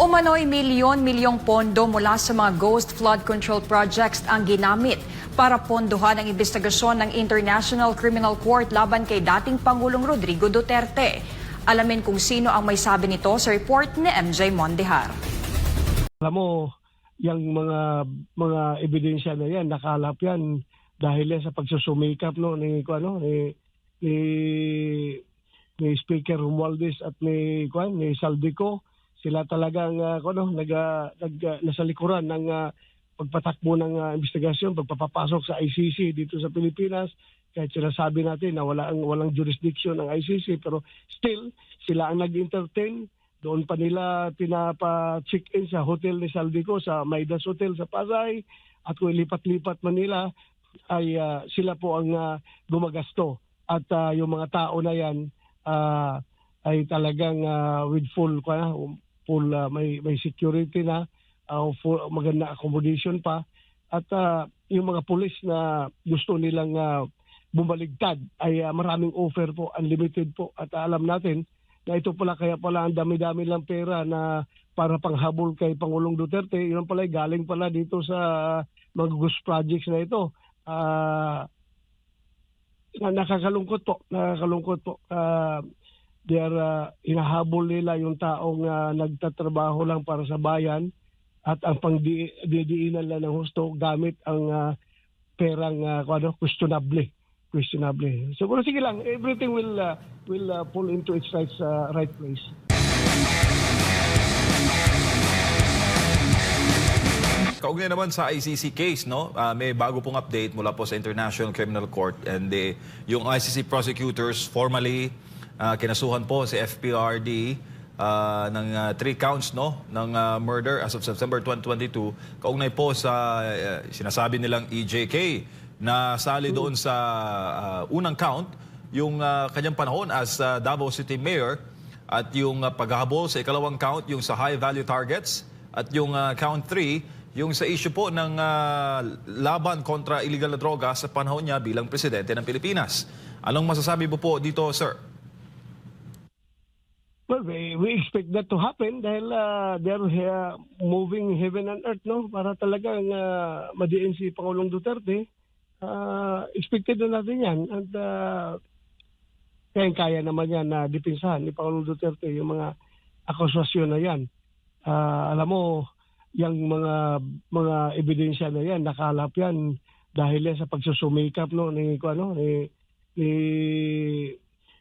Umano'y milyon-milyong pondo mula sa mga ghost flood control projects ang ginamit para pondohan ang investigasyon ng International Criminal Court laban kay dating Pangulong Rodrigo Duterte. Alamin kung sino ang may sabi nito sa report ni MJ Mondihar. Alam mo, yung mga ebidensya na yan, nakalap yan dahil yan sa pagsusumikap ni Speaker Romualdez at ni Saldico. Sila talagang nasa likuran ng pagpatakbo ng investigasyon, pagpapasok sa ICC dito sa Pilipinas. Kahit sinasabi natin na walang jurisdiction ng ICC, pero still sila ang nag-entertain. Doon pa nila pinapa-check-in sa hotel ni Saldico, sa Maidas Hotel sa Pasay. At kung lipat-lipat man nila, ay sila po ang gumagasto. At yung mga tao na yan ay talagang with full may security na, full, maganda accommodation pa. At yung mga pulis na gusto nilang bumaligtad ay maraming offer po, unlimited po. At alam natin na ito pala, kaya pala ang dami-dami lang pera na para panghabol kay Pangulong Duterte. Yun pala galing pala dito sa mga ghost projects na ito. Nakakalungkot po. Hinahabol nila yung taong nagtatrabaho lang para sa bayan at ang pangdidiinan lang ng husto gamit ang perang questionable. So sige lang, everything will fall into its right place. Kaugnay naman sa ICC case, no? May bago pong update mula po sa International Criminal Court, and yung ICC prosecutors formally kinasuhan po si FPRD ng 3 counts, no, ng murder as of September 2022. Kaugnay po sa sinasabi nilang EJK na sali doon sa unang count yung kanyang panahon as Davao City Mayor, at yung paghahabol sa ikalawang count yung sa high value targets, at yung count 3 yung sa issue po ng laban kontra illegal na droga sa panahon niya bilang presidente ng Pilipinas. Anong masasabi mo po dito, sir? Well, we expect that to happen dahil they're moving heaven and earth, no? Para talagang madiin si Pangulong Duterte. Expected na natin yan. At kaya naman yan na dipinsahan ni Pangulong Duterte yung mga akusasyon na yan. Alam mo, yung mga ebidensya na yan, nakalap yan dahil yan sa pagsusumikap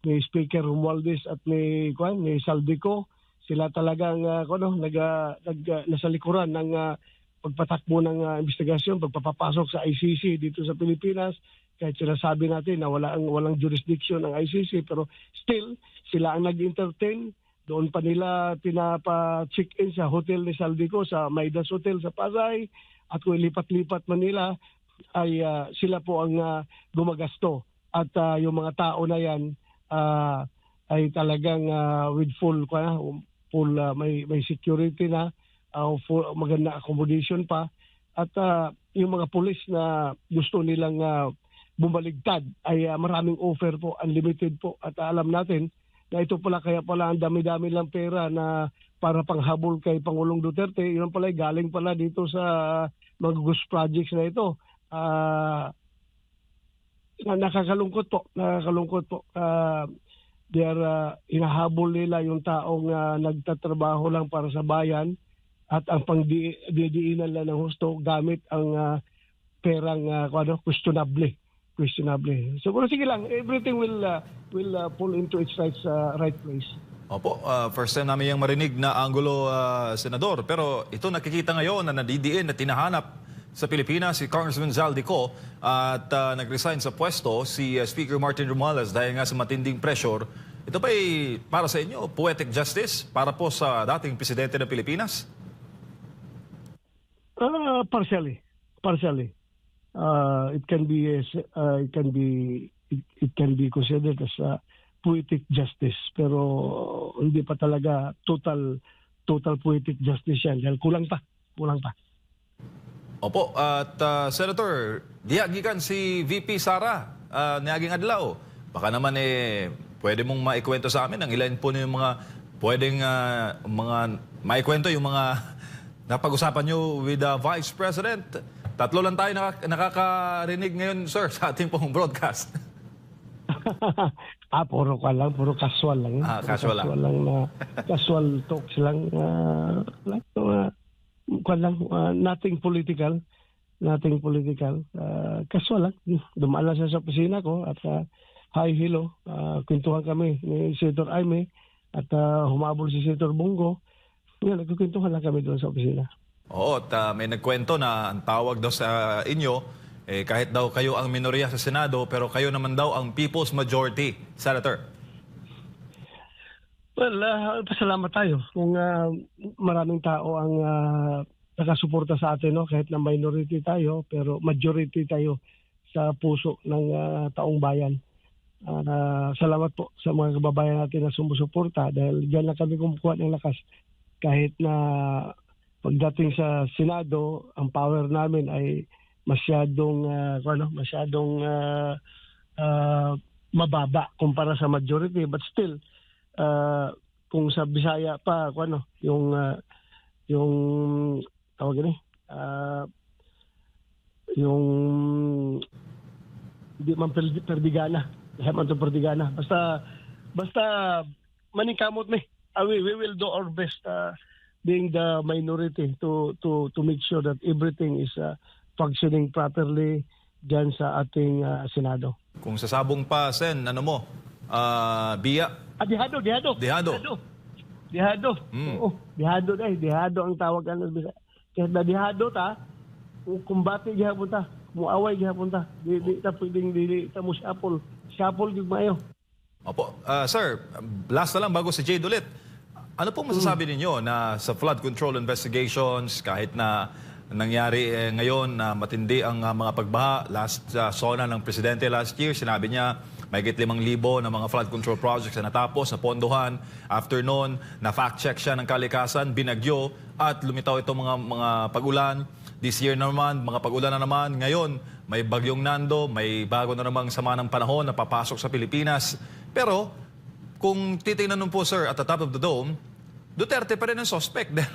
ni Speaker Romualdez at ni Saldico. Sila talagang nasa likuran ng pagpatakbo ng investigasyon, pagpapasok sa ICC dito sa Pilipinas. Kahit sinasabi natin na walang jurisdiction ng ICC, pero still sila ang nag-entertain. Doon pa nila pinapa-check-in sa hotel ni Saldico, sa Maidas Hotel sa Pasay. At kung lipat-lipat man nila, ay sila po ang gumagasto. At yung mga tao na yan ay talagang with full may security na, full, maganda accommodation pa. At yung mga pulis na gusto nilang bumaligtad ay maraming offer po, unlimited po. At alam natin na ito pala, kaya pala ang dami-dami lang pera na para panghabol kay Pangulong Duterte. Yun pala galing pala dito sa mga ghost projects na ito. Nakakalungkot po. Hinahabol nila yung taong nagtatrabaho lang para sa bayan at ang pangdidiinan lang ng husto gamit ang perang questionable. So sige lang, everything will fall into its right place. Opo, first time namin yung marinig na anggulo, Senador. Pero ito nakikita ngayon na nadidiin at tinahanap sa Pilipinas si Congressman Saldico at nag-resign sa pwesto si Speaker Martin Romualdez dahil nga sa matinding pressure. Ito ba ay para sa inyo poetic justice para po sa dating presidente ng Pilipinas? Partially. It can be considered as poetic justice, pero hindi pa talaga total poetic justice yan dahil kulang pa. Opo, at Senator, dihagikan si VP Sara niaging adlaw. Baka naman pwede mong maikwento sa amin ang ilan po ng mga pwedeng mga maikwento yung mga napag-usapan nyo with the Vice President. Tatlo lang tayo nakakarinig ngayon, sir, sa ating pong broadcast. Puro ka lang, puro casual lang. Ah, casual lang. Casual talks lang. Nothing political. Nothing political. Casual lang. Dumaan lang siya sa opisina ko at hi, hello. Kwentuhan kami ni Senator Aimee at humabol si Senator Bongo. Ngayon, nagkukwentuhan lang kami doon sa opisina. Oo, at may nagkwento na ang tawag daw sa inyo, kahit daw kayo ang minorya sa Senado, pero kayo naman daw ang People's Majority, Senator. Well, pasalamat tayo kung maraming tao ang nakasuporta sa atin, no? Kahit na minority tayo, pero majority tayo sa puso ng taong bayan. Salamat po sa mga kababayan natin na sumusuporta dahil diyan lang kami kumukuha ng lakas. Kahit na pagdating sa Senado, ang power namin ay masyadong mababa kumpara sa majority, but still kung sa Bisaya pa yung tawag gani yung di man perdigana basta maningkamot ni we will do our best being the minority to make sure that everything is functioning properly diyan sa ating Senado. Kung sasabong pa, Sen, Bia? Dihado. Oo, dihado ang tawag kahit na dihado ta, kumbati gihapon ta, muaway gihapon ta. Di ta pwedeng dili ta mo shuffle gid maayo. Opo. Sir, last na lang bago si Jade ulit. Ano pong masasabi ninyo na sa flood control investigations, kahit na nangyari ngayon na matindi ang mga pagbaha, last SONA ng Presidente last year, sinabi niya mahigit 5,000 na mga flood control projects na natapos, napondohan. After noon, na-fact-check siya ng kalikasan, binagyo, at lumitaw itong mga pag-ulan. This year naman, mga pag-ulan na naman. Ngayon, may bagyong Nando, may bago na namang sama ng panahon na papasok sa Pilipinas. Pero, kung titingnan nun po, sir, at the top of the dome, Duterte pa rin ang suspect dahil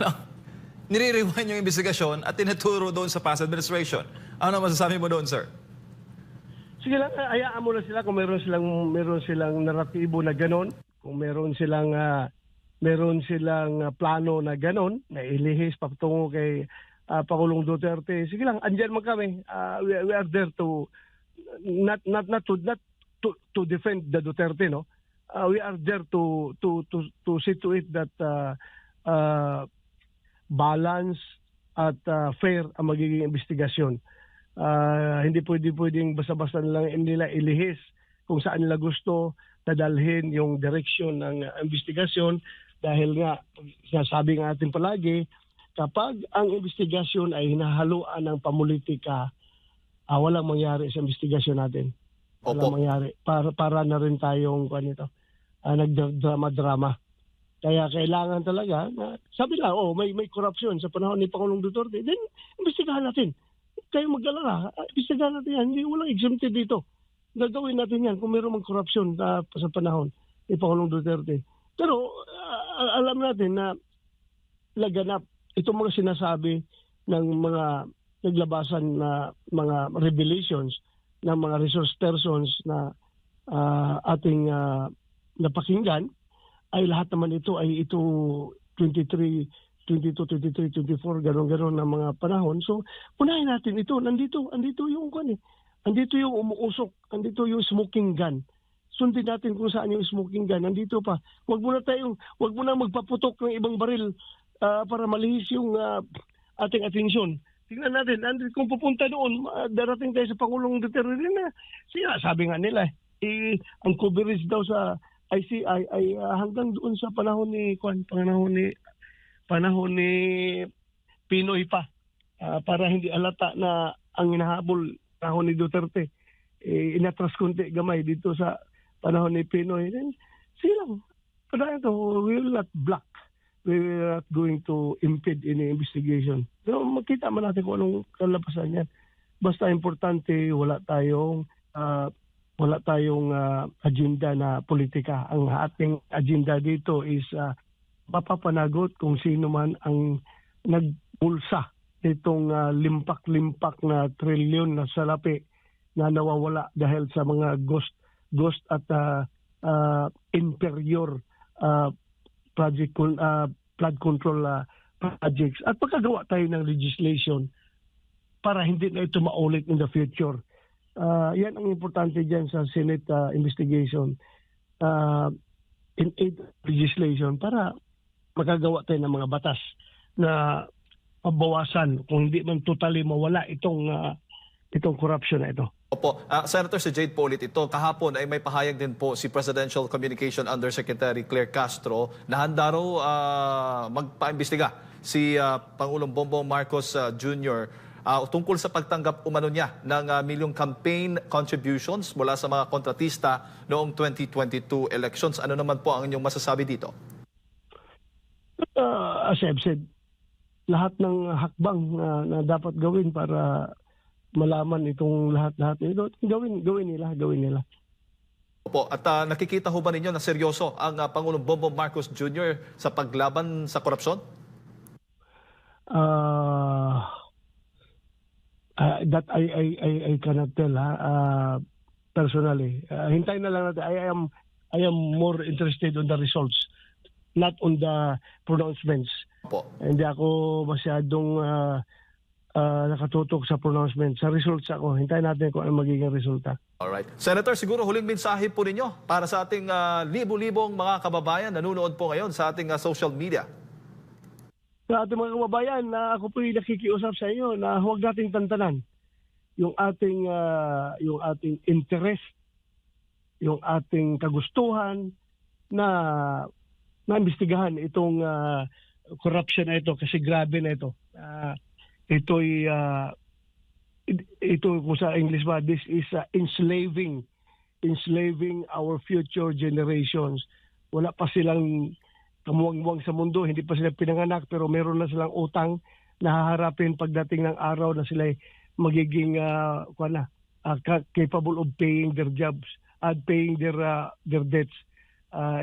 nire-rewind yung investigasyon at tinuturo doon sa past administration. Ano masasabi mo doon, sir? Sige lang, hayaan mo na sila kung meron silang naratibo na ganon, kung meron silang plano na ganon, na ilihis patungo kay Pangulong Duterte. Sige lang, andyan man kami. We are there to not to defend the Duterte, no. We are there to see to it that balance at fair ang magiging investigasyon. Hindi pwedeng basta-basta nila ilihis kung saan nila gusto dadalhin yung direksyon ng investigasyon dahil nga sinasabi nga natin palagi kapag ang investigasyon ay hinahaluan ng pamulitika, walang mangyari sa investigasyon natin. Walang mangyari. Para na rin tayong nagdrama-drama. Kaya kailangan talaga na sabi lang, may korupsyon sa panahon ni Pangulong Duterte, then imbestigahan natin. Kayo mag-alala, imbestigahan natin yan. Hindi walang exempted dito. Gagawin natin yan kung mayroong korupsyon sa panahon ni Pangulong Duterte. Pero alam natin na laganap itong mga sinasabi ng mga naglabasan na mga revelations ng mga resource persons na ating napakinggan, ay lahat naman ito 22, 23, 24, gano'n na mga panahon. So, unahin natin ito. Andito yung andito yung umuusok, andito yung smoking gun. Sundin natin kung saan yung smoking gun. Andito pa. Wag mo na magpaputok ng ibang baril para malihis yung ating atensyon. Tingnan natin, kung pupunta doon, darating tayo sa Pangulong Duterte na sabi nga nila, ang coverage daw sa ICI ay hanggang doon sa panahon ni Pinoy pa, para hindi alata na ang hinahabol panahon ni Duterte inatras konti gamay dito sa panahon ni Pinoy. Then silang we will not block, we are not going to impede any investigation. So makita man natin kung anong kalabasan yan. Basta importante wala tayong agenda na politika. Ang ating agenda dito is mapapanagot kung sino man ang nagpulsa itong limpak-limpak na trilyon na salapi na nawawala dahil sa mga ghost at inferior flood control projects, at pagkagawa tayo ng legislation para hindi na ito maulit in the future. Yan ang importante dyan sa Senate investigation in aid legislation para makagawa tayo ng mga batas na mabawasan kung hindi man totally mawala itong corruption na ito. Opo. Senator, si Jade po ulit ito. Kahapon ay may pahayag din po si Presidential Communication Undersecretary Claire Castro na handa raw magpaimbestiga si Pangulong Bongbong Marcos Jr. Tungkol sa pagtanggap umano niya ng milyong campaign contributions mula sa mga kontratista noong 2022 elections. Ano naman po ang inyong masasabi dito? As I've said, lahat ng hakbang na dapat gawin para malaman itong lahat-lahat ito, gawin nila. Opo, at nakikita ho ba ninyo na seryoso ang Pangulong Bongbong Marcos Jr. sa paglaban sa korupsyon? That I cannot tell personally. Hintayin na lang natin. I am more interested on the results, not on the pronouncements. Opo. Hindi ako masyadong nakatutok sa pronouncement. Sa results ako. Hintayin natin kung ano magiging resulta. Alright. Senator, siguro huling mensahe po ninyo para sa ating libo-libong mga kababayan na nanonood po ngayon sa ating social media. Sa ating mga kababayan, ako po'y nakikiusap sa inyo na huwag nating tantanan yung ating interest, yung ating kagustuhan na imbestigahan itong corruption na ito kasi grabe na ito. Ito kung sa English ba, this is enslaving our future generations. Wala pa silang kamuwang-muwang sa mundo, hindi pa sila pinanganak pero meron na silang utang na haharapin pagdating ng araw na sila magiging capable of paying their jobs at paying their debts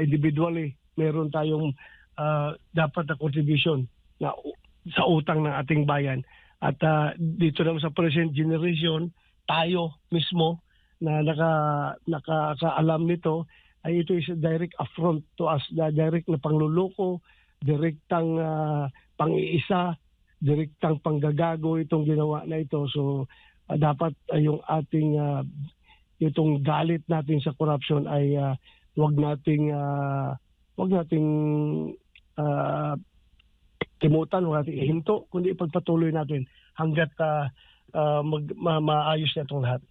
individually. Meron tayong dapat na contribution na sa utang ng ating bayan. At dito naman sa present generation, tayo mismo na nakakaalam nito, ay ito is a direct affront to us, direct na pangluloko, direktang pang-iisa, direktang panggagago itong ginawa na ito. So dapat yung ating itong galit natin sa corruption ay wag nating timutan, wag nating ihinto, kundi ipagpatuloy natin hanggat maayos na itong lahat.